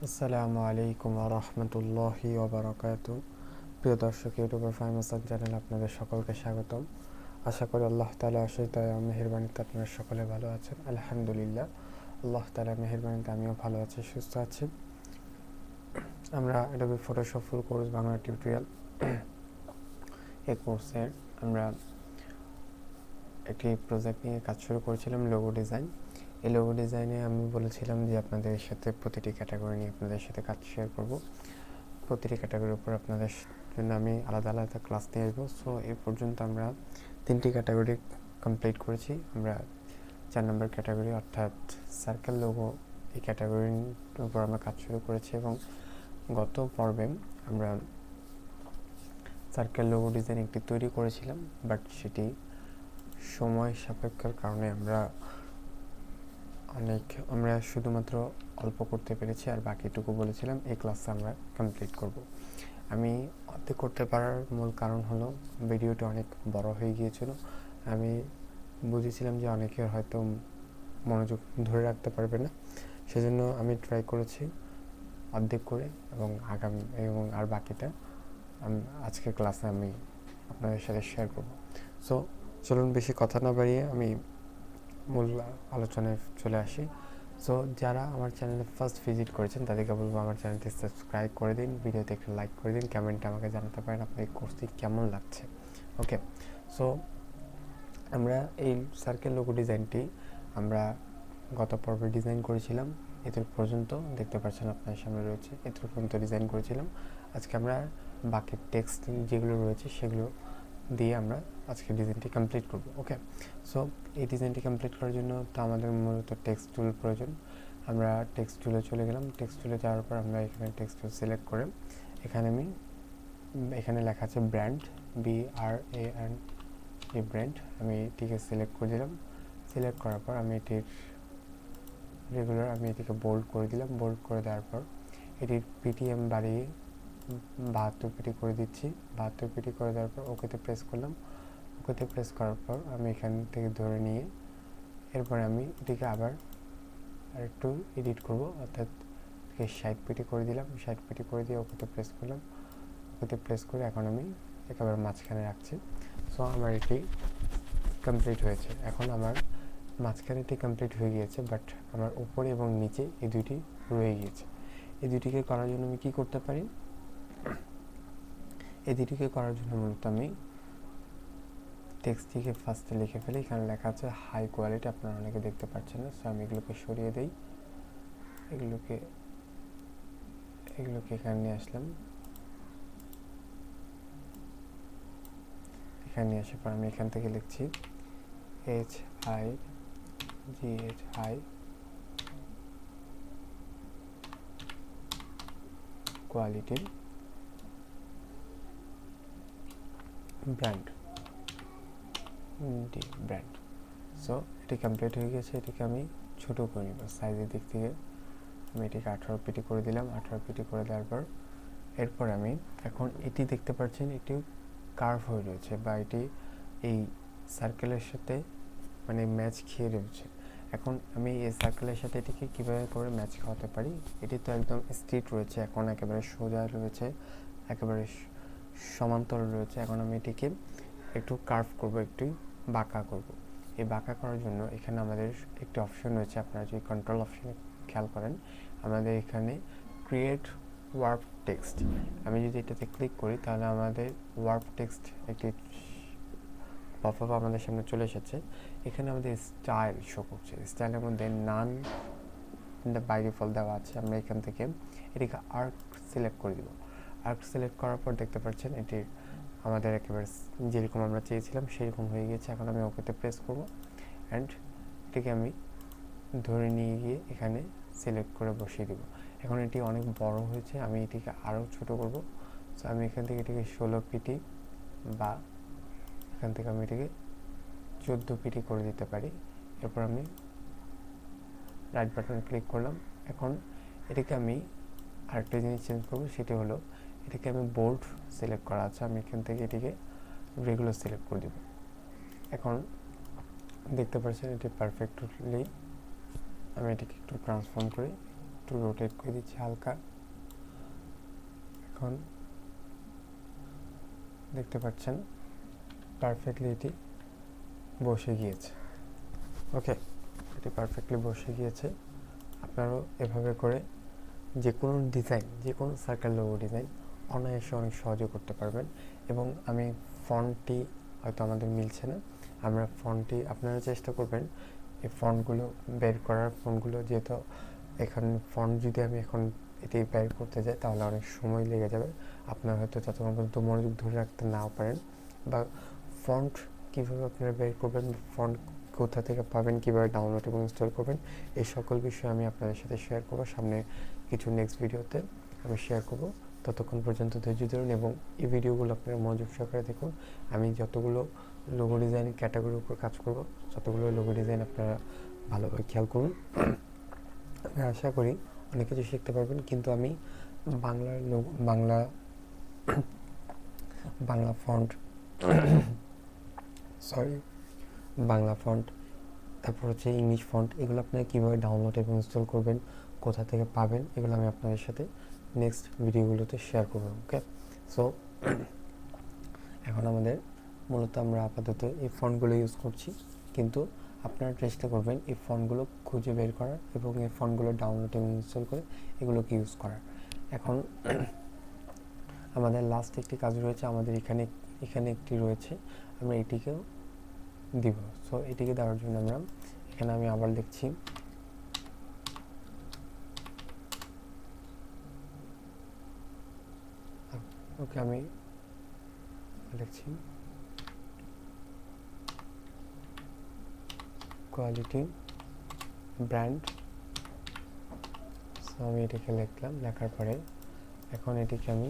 আসসালামু আলাইকুম ওয়া রাহমাতুল্লাহি ওয়া বারাকাতুহু। প্রিয় দর্শক, ইউটিউবার ফাহিম হাসান চ্যানেলে আপনাদের সকলকে স্বাগতম। আশা করি আল্লাহ তাআলা অশেষ দয়া ও মেহেরবানিতে আপনারা সকলে ভালো আছেন। আলহামদুলিল্লাহ, আল্লাহ তাআলার মেহেরবানিতে আমিও ভালো আছি, সুস্থ আছি। আমরা Adobe Photoshop full course Bangla tutorial এই কোর্সের আমরা একটি প্রজেক্ট নিয়ে কাজ শুরু করেছিলাম, লোগো ডিজাইন। এই লোগো ডিজাইনে আমি বলেছিলাম যে আপনাদের সাথে প্রতিটি ক্যাটাগরি নিয়ে আপনাদের সাথে কাজ শেয়ার করব। প্রতিটি ক্যাটাগরির উপর আপনাদের জন্য আমি আলাদা আলাদা ক্লাস নিয়ে আসবো। সো এই পর্যন্ত আমরা 3টি ক্যাটাগরি কমপ্লিট করেছি। আমরা 4 নম্বর ক্যাটাগরি অর্থাৎ সার্কেল লোগো, এই ক্যাটাগরির উপর আমরা কাজ শুরু করেছি এবং গত পর্বে আমরা সার্কেল লোগো ডিজাইন একটি তৈরি করেছিলাম, বাট সেটি সময় সাপেক্ষের কারণে আমরা শুধুমাত্র অল্প করতে পেরেছি, আর বাকিটুকু বলেছিলাম এই ক্লাসে আমরা কমপ্লিট করব। আমি অর্ধেক করতে পারার মূল কারণ হলো ভিডিওটি অনেক বড় হয়ে গিয়েছিল। আমি বুঝেছিলাম যে অনেকের হয়তো মনোযোগ ধরে রাখতে পারবে না, সেজন্য আমি ট্রাই করেছি অর্ধেক করে এবং আর বাকিটা আজকের ক্লাসে আমি আপনাদের সাথে শেয়ার করব। সো চলুন বেশি কথা না বাড়িয়ে আমি মূল আলোচনায় চলে আসি। সো যারা আমার চ্যানেলে ফার্স্ট ভিজিট করেছেন তাদেরকে বলবো আমার চ্যানেলটি সাবস্ক্রাইব করে দিন, ভিডিওতে একটু লাইক করে দিন, কমেন্টে আমাকে জানাতে পারেন আপনার এই কোর্সটি কেমন লাগছে। ওকে, সো আমরা এই সার্কেল লোগো ডিজাইনটি আমরা গত পর্বে ডিজাইন করেছিলাম। এদের পর্যন্ত দেখতে পাচ্ছেন আপনার সামনে রয়েছে, এদের পর্যন্ত ডিজাইন করেছিলাম। আজকে আমরা বাকি টেক্সট যেগুলো রয়েছে সেগুলো দিয়ে আমরা আজকে ডিজাইনটি কমপ্লিট করব। ওকে, সো এই ডিজাইনটি কমপ্লিট করার জন্য তো আমাদের মূলত টেক্সট টুল প্রয়োজন। আমরা টেক্সট টুলে চলে গেলাম। টেক্সট টুলে যাওয়ার পর আমরা এখানে টেক্সট টুল সিলেক্ট করে এখানে লেখা আছে ব্র্যান্ড, BRAND, এই ব্র্যান্ড আমি এটিকে সিলেক্ট করে দিলাম। সিলেক্ট করার পর আমি এটিকে বোল্ড করে দিলাম। বোল্ড করে দেওয়ার পর এটির PTM বাড়িয়ে 72 পিটি করে দিচ্ছি। 72 পিটি করে দেওয়ার পর ওকেতে প্রেস করলাম। ওকেতে প্রেস করার পর আমি এখান থেকে ধরে নিয়ে এরপরে আমি এটিকে আবার একটু এডিট করব, অর্থাৎ 60 পিটি করে দিলাম। 60 পিটি করে দিয়ে ওকেতে প্রেস করলাম। ওকেতে প্রেস করে এখন আমি একেবারে মাঝখানে রাখছি। সো আমার এটি কমপ্লিট হয়েছে। এখন আমার মাঝখানে এটি কমপ্লিট হয়ে গিয়েছে, বাট আমার উপরে এবং নিচে এই দুইটি রয়ে গিয়েছে। এই দুইটিকে করার জন্য আমি কি করতে পারি? এই দুইটিকে করার জন্য মূলত আমি টেক্সটটিকে ফার্স্টে লিখে ফেলি। এখানে লেখা আছে হাই কোয়ালিটি, আপনারা অনেকে দেখতে পাচ্ছেন না। সো আমি এগুলোকে সরিয়ে দিই। এগুলোকে এখানে নিয়ে আসলাম। এখানে নিয়ে আসার পর আমি এখান থেকে লিখছি HIGHI quality brand, brand. So এটি কমপ্লিট হয়ে গেছে। এটিকে আমি ছোটো করে নিব সাইজের দিক থেকে। আমি এটিকে 18 পিটি করে দিলাম। 18 পিটি করে দেওয়ার পর এরপর আমি এখন এটি দেখতে পাচ্ছেন এটি কার্ভ হয়ে রয়েছে, বা এটি এই সার্কেলের সাথে মানে ম্যাচ খেয়ে রয়েছে। এখন আমি এই সার্কেলের সাথে এটিকে কীভাবে করে ম্যাচ খাওয়াতে পারি? এটি তো একদম স্ট্রেট রয়েছে, এখন একেবারে সোজা রয়েছে, একেবারে সমান্তরাল রয়েছে। এখন আমি এটিকে একটু কার্ভ করব, একটু বাঁকা করব। এই বাঁকা করার জন্য এখানে আমাদের একটি অপশন রয়েছে, আপনারা যদি কন্ট্রোল অপশনে খেয়াল করেন, আমাদের এখানে ক্রিয়েট ওয়ার্প টেক্সট, আমি যদি এটাতে ক্লিক করি তাহলে আমাদের ওয়ার্প টেক্সট একটি পপআপ আমাদের সামনে চলে এসেছে। এখানে আমাদের স্টাইল শো করছে। স্টাইলের মধ্যে নান বাই ডিফল্ট দেওয়া আছে। আমরা এখান থেকে এটিকে আর্ক সিলেক্ট করে দিব। আর্ক সিলেক্ট করার পর দেখতে পাচ্ছেন এটির আমাদের একেবারে যেরকম আমরা চেয়েছিলাম সেরকম হয়ে গেছে। এখন আমি ওকেতে প্রেস করব অ্যান্ড এটিকে আমি ধরে নিয়ে গিয়ে এখানে সিলেক্ট করে বসিয়ে দিব। এখন এটি অনেক বড় হয়েছে, আমি এটিকে আরও ছোট করব। সো আমি এখান থেকে এটিকে 16 পিটি বা এখান থেকে আমি এটিকে 14 পিটি করে দিতে পারি। এরপর আমি রাইট বাটন ক্লিক করলাম। এখন এটিকে আমি আরেকটা জিনিস চেঞ্জ করবো, সেটি হলো এটিকে আমি বোল্ড সিলেক্ট করা আছে, আমি এখান থেকে এটিকে রেগুলার সিলেক্ট করে দেব। এখন দেখতে পাচ্ছেন এটি পারফেক্টলি, আমি এটিকে একটু ট্রান্সফর্ম করি, একটু রোটেট করে দিচ্ছি হালকা। এখন দেখতে পাচ্ছেন পারফেক্টলি এটি বসে গিয়েছে। ওকে, এটি পারফেক্টলি বসে গিয়েছে। আপনারাও এভাবে করে যে কোনো ডিজাইন, যে কোনো সার্কেল লোগো ডিজাইন অনায়াসে অনেক সহজে করতে পারবেন। এবং আমি ফন্টটি হয়তো আমাদের মিলছে না, আমরা ফন্টটি আপনারা চেষ্টা করবেন এই ফন্টগুলো বের করার। ফন্টগুলো যেহেতু এখন ফন্ট যদি আমি এখন এটি বের করতে যাই তাহলে অনেক সময় লেগে যাবে, আপনারা হয়তো ততক্ষণ পর্যন্ত মনোযোগ ধরে রাখতে নাও পারেন। বা ফন্ট কীভাবে আপনারা বের করবেন, ফন্ট কোথা থেকে পাবেন, কীভাবে ডাউনলোড এবং ইনস্টল করবেন, এই সকল বিষয় আমি আপনাদের সাথে শেয়ার করবো সামনে কিছু নেক্সট ভিডিওতে আমি শেয়ার করব। ততক্ষণ পর্যন্ত ধৈর্য ধরুন এবং এই ভিডিওগুলো আপনারা মনোযোগ সহকারে দেখুন। আমি যতগুলো লোগো ডিজাইন ক্যাটাগরির উপর কাজ করব, যতগুলো লোগো ডিজাইন আপনারা ভালোভাবে খেয়াল করুন। আমি আশা করি অনেক কিছু শিখতে পারবেন। কিন্তু আমি বাংলা ফন্ট বাংলা ফন্ট, তারপর হচ্ছে ইংলিশ ফন্ট, এগুলো আপনারা কীভাবে ডাউনলোড এবং ইনস্টল করবেন, কোথা থেকে পাবেন, এগুলো আমি আপনাদের সাথে নেক্সট ভিডিওগুলোতে শেয়ার করব। ওকে, সো এখন আমাদের মূলত আমরা আপাতত এই ফন্টগুলো ইউজ করছি, কিন্তু আপনারা চেষ্টা করবেন এই ফন্টগুলো খুঁজে বের করার এবং এই ফন্টগুলো ডাউনলোড এবং ইনস্টল করে এগুলোকে ইউজ করার। এখন আমাদের লাস্ট একটি কাজ রয়েছে, আমাদের এখানে একটি রয়েছে, আমরা এটিকেও দিব। সো এটিকে দেওয়ার জন্য আমরা এখানে আমি আবার লিখছি ওকে, আমি লিখছি কোয়ালিটি ব্র্যান্ড। সো আমি এটিকে লিখলাম, লেখার পরে এখন এটিকে আমি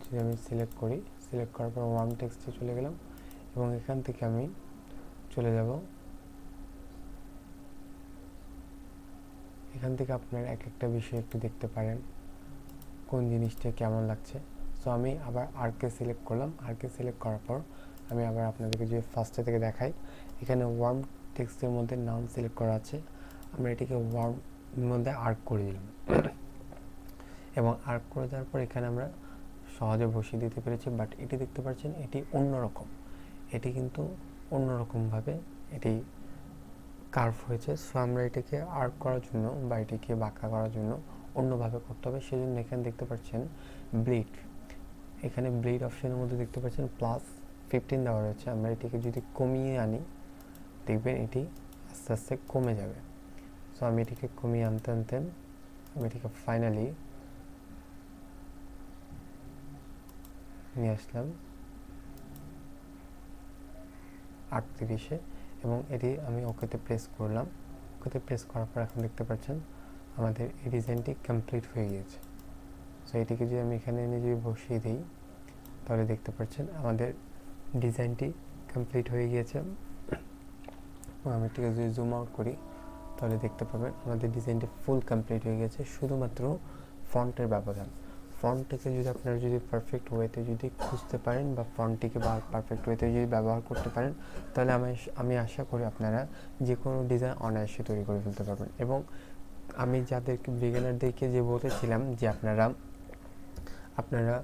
যদি আমি সিলেক্ট করি, সিলেক্ট করার পর ওয়ার্ম টেক্সটে চলে গেলাম এবং এখান থেকে আমি চলে যাব, এখান থেকে আপনারা এক একটা বিষয় একটু দেখতে পারেন কোন জিনিসটা কেমন লাগছে। সো আমি আবার আরকে সিলেক্ট করলাম, আরকে সিলেক্ট করার পর আমি আবার আপনাদেরকে যে ফার্স্টে থেকে দেখাই, এখানে ওয়ার্ম টেক্সটের মধ্যে নাম সিলেক্ট করা আছে, আমরা এটিকে ওয়ার্মের মধ্যে আর্ক করে দিলাম এবং আর্ক করে দেওয়ার পর এখানে আমরা সহজে বসিয়ে দিতে পেরেছি। বাট এটি দেখতে পাচ্ছেন এটি অন্যরকম, এটি কিন্তু অন্যরকমভাবে এটি কার্ভ হয়েছে। সো আমরা এটাকে আর্ক করার জন্য বা এটিকে বাঁকা করার জন্য অন্যভাবে করতে হবে। সেজন্য এখানে দেখতে পাচ্ছেন ব্লিড, এখানে ব্লিড অপশনের মধ্যে দেখতে পাচ্ছেন +15 দেওয়া রয়েছে। আমরা এটিকে যদি কমিয়ে আনি দেখবেন এটি আস্তে আস্তে কমে যাবে। সো আমি এটিকে কমিয়ে আনতে আমি এটিকে ফাইনালি নিয়ে আসলাম 38-এ এবং এটি আমি ওকেতে প্রেস করলাম। ওকেতে প্রেস করার পর এখন দেখতে পাচ্ছেন আমাদের এই ডিজাইনটি কমপ্লিট হয়ে গিয়েছে। সো এটিকে যদি আমি এখানে এনে যদি বসিয়ে দিই তাহলে দেখতে পাচ্ছেন আমাদের ডিজাইনটি কমপ্লিট হয়ে গিয়েছে। আমি এটিকে যদি জুম আউট করি তাহলে দেখতে পাবেন আমাদের ডিজাইনটি ফুল কমপ্লিট হয়ে গেছে, শুধুমাত্র ফন্টের ব্যবধান। ফন্টটিকে যদি আপনারা যদি পারফেক্ট ওয়েতে যদি খুঁজতে পারেন বা ফন্টটিকে পারফেক্ট ওয়েতে যদি ব্যবহার করতে পারেন তাহলে আমি আশা করি আপনারা যে কোনো ডিজাইন অনায়াসে তৈরি করে ফেলতে পারবেন। এবং আমি যাদেরকে বিগিনারদেরকে যে বলেছিলাম যে আপনারা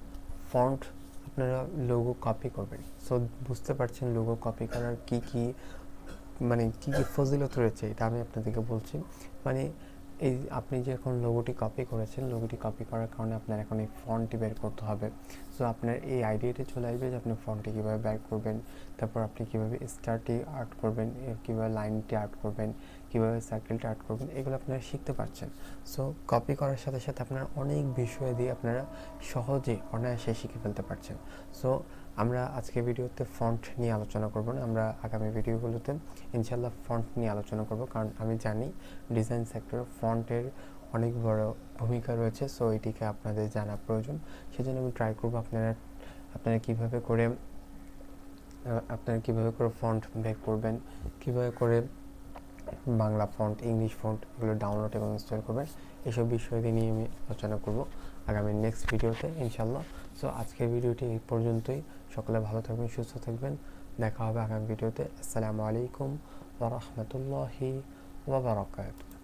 ফন্ট আপনারা লোগো কপি করবেন, সো বুঝতে পারছেন লোগো কপি করার কী কী ফজিলত রয়েছে, এটা আমি আপনাদেরকে বলছি। মানে এই আপনি যে এখন লোগোটি কপি করেছেন, লোগোটি কপি করার কারণে আপনার এখন এই ফন্টটি বের করতে হবে। সো আপনার এই আইডিয়াটি চলে আসবে যে আপনি ফন্টটি কীভাবে বের করবেন, তারপর আপনি কীভাবে স্টারটি আর্ট করবেন, কীভাবে লাইনটি আর্ট করবেন, কীভাবে সার্কেলটা আর্ট করবেন, এগুলো আপনারা শিখতে পারছেন। সো কপি করার সাথে সাথে আপনারা অনেক বিষয় দিয়ে আপনারা সহজে অনায়াসে শিখে ফেলতে পারছেন। সো আমরা আজকে ভিডিওতে ফন্ট নিয়ে আলোচনা করব না, আমরা আগামী ভিডিওগুলোতে ইনশাল্লাহ ফন্ট নিয়ে আলোচনা করব, কারণ আমি জানি ডিজাইন সেক্টরে ফন্টের অনেক বড় ভূমিকা রয়েছে। সো এটিকে আপনাদের জানা প্রয়োজন, সেজন্য আমি ট্রাই করব আপনারা কীভাবে করে ফন্ট বের করবেন, কীভাবে করে বাংলা ফন্ট, ইংলিশ ফন্ট এগুলো ডাউনলোড এবং ইনস্টল করবেন, এসব বিষয় নিয়ে আমি আলোচনা করব আগামী নেক্সট ভিডিওতে ইনশাল্লাহ। সো আজকের ভিডিওটি এই পর্যন্তই। সকলে ভালো থাকবেন, সুস্থ থাকবেন, দেখা হবে আগামী ভিডিওতে। আসসালামু আলাইকুম ওয়া রাহমাতুল্লাহি ওয়া বারাকাতুহু।